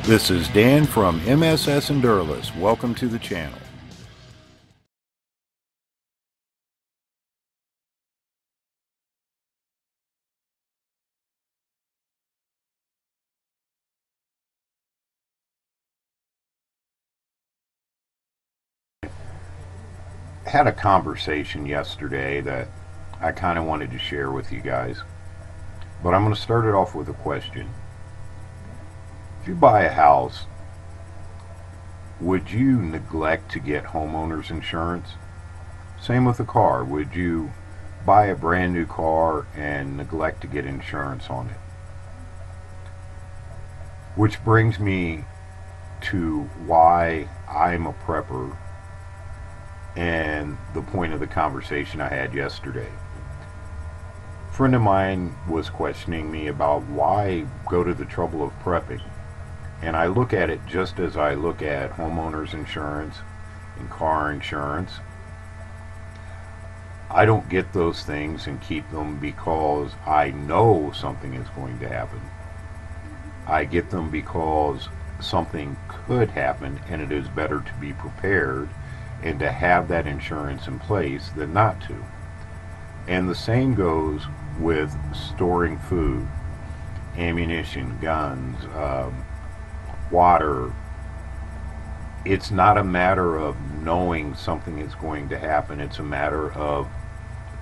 This is Dan from MSS Endureless. Welcome to the channel. I had a conversation yesterday that I kind of wanted to share with you guys, but I'm going to start it off with a question. If you buy a house, would you neglect to get homeowners insurance? Same with a car. Would you buy a brand new car and neglect to get insurance on it? Which brings me to why I'm a prepper and the point of the conversation I had yesterday. A friend of mine was questioning me about why go to the trouble of prepping. And I look at it just as I look at homeowners insurance and car insurance. I don't get those things and keep them because I know something is going to happen. I get them because something could happen, and it is better to be prepared and to have that insurance in place than not to. And the same goes with storing food, ammunition, guns, water. It's not a matter of knowing something is going to happen. It's a matter of,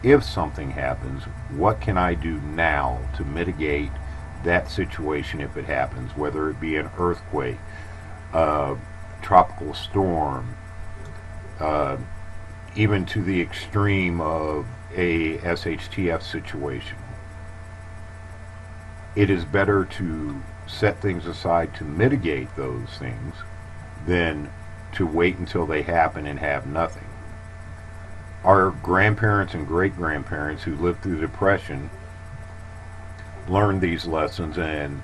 if something happens, what can I do now to mitigate that situation if it happens, whether it be an earthquake, tropical storm, even to the extreme of a SHTF situation. It is better to set things aside to mitigate those things than to wait until they happen and have nothing. Our grandparents and great-grandparents who lived through the Depression learned these lessons, and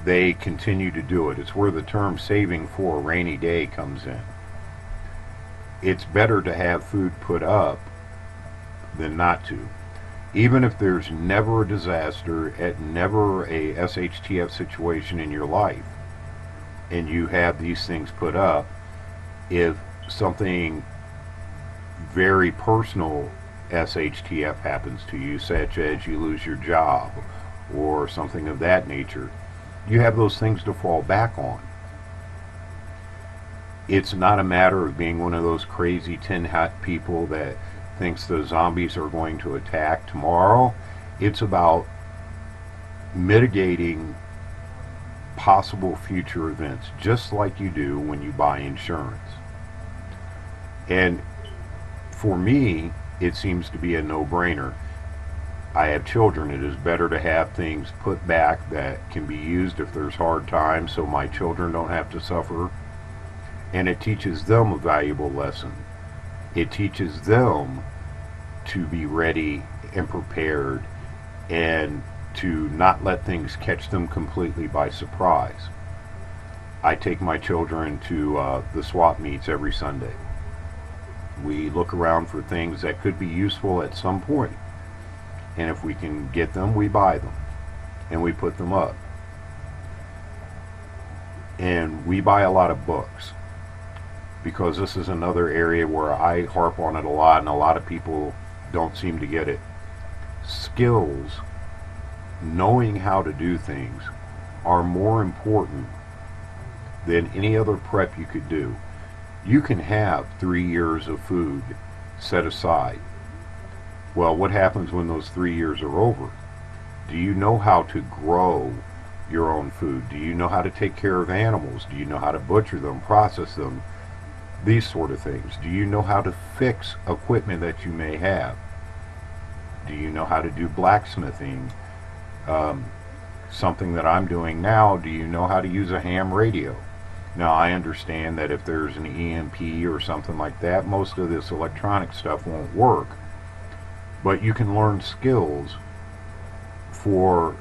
they continue to do it. It's where the term saving for a rainy day comes in. It's better to have food put up than not to. Even if there's never a disaster, never a SHTF situation in your life, and you have these things put up, if something very personal SHTF happens to you, such as you lose your job or something of that nature, you have those things to fall back on. It's not a matter of being one of those crazy tin hat people that thinks the zombies are going to attack tomorrow. It's about mitigating possible future events, just like you do when you buy insurance. And for me, it seems to be a no-brainer. I have children. It is better to have things put back that can be used if there's hard times, so my children don't have to suffer. And it teaches them a valuable lesson. It teaches them to be ready and prepared and to not let things catch them completely by surprise. I take my children to the swap meets every Sunday. We look around for things that could be useful at some point, and if we can get them, we buy them and we put them up. And we buy a lot of books, because this is another area where I harp on it a lot, and a lot of people don't seem to get it. Skills, knowing how to do things, are more important than any other prep you could do. You can have 3 years of food set aside. Well, what happens when those 3 years are over? Do you know how to grow your own food? Do you know how to take care of animals? Do you know how to butcher them, process them? These sort of things. Do you know how to fix equipment that you may have? Do you know how to do blacksmithing? Something that I'm doing now, do you know how to use a ham radio? Now, I understand that if there's an EMP or something like that, most of this electronic stuff won't work. But you can learn skills for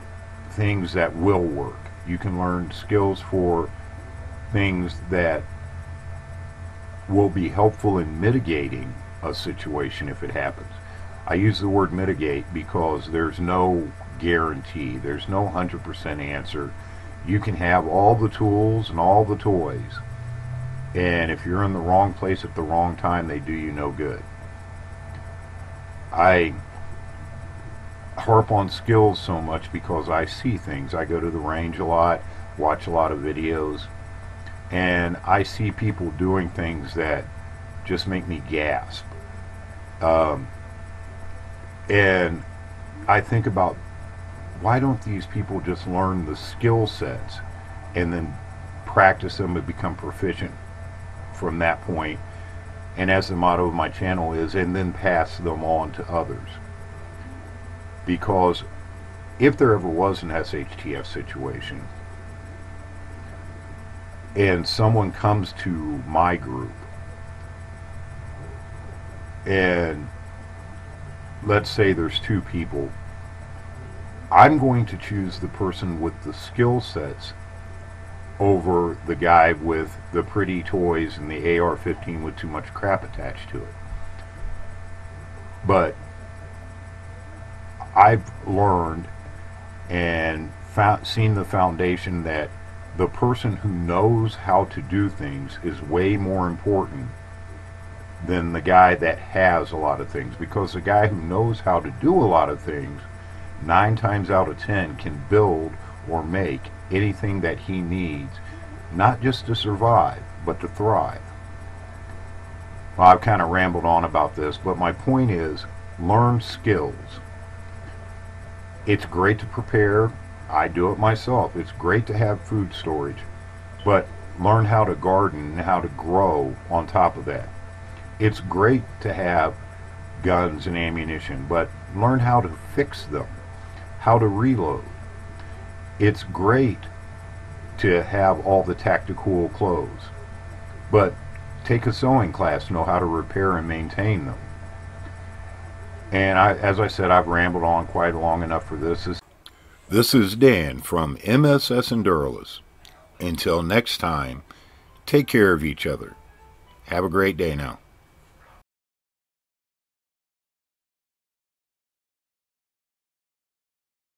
things that will work. You can learn skills for things that will be helpful in mitigating a situation if it happens. I use the word mitigate because there's no guarantee, there's no 100% answer. You can have all the tools and all the toys, and if you're in the wrong place at the wrong time, they do you no good. I harp on skills so much because I see things. I go to the range a lot, watch a lot of videos, and I see people doing things that just make me gasp. And I think about, why don't these people just learn the skill sets and then practice them and become proficient from that point, and as the motto of my channel is, and then pass them on to others. Because if there ever was an SHTF situation and someone comes to my group, and let's say there's 2 people, I'm going to choose the person with the skill sets over the guy with the pretty toys and the AR-15 with too much crap attached to it. But I've learned and seen the foundation that the person who knows how to do things is way more important than the guy that has a lot of things, because the guy who knows how to do a lot of things 9 times out of 10 can build or make anything that he needs, not just to survive, but to thrive. Well, I've kind of rambled on about this, but my point is, learn skills. It's great to prepare. I do it myself. It's great to have food storage, but learn how to garden and how to grow on top of that. It's great to have guns and ammunition, but learn how to fix them, how to reload. It's great to have all the tactical clothes, but take a sewing class, know how to repair and maintain them. And as I said, I've rambled on quite long enough for this. This is Dan from MSS Enduralist. Until next time, take care of each other. Have a great day now.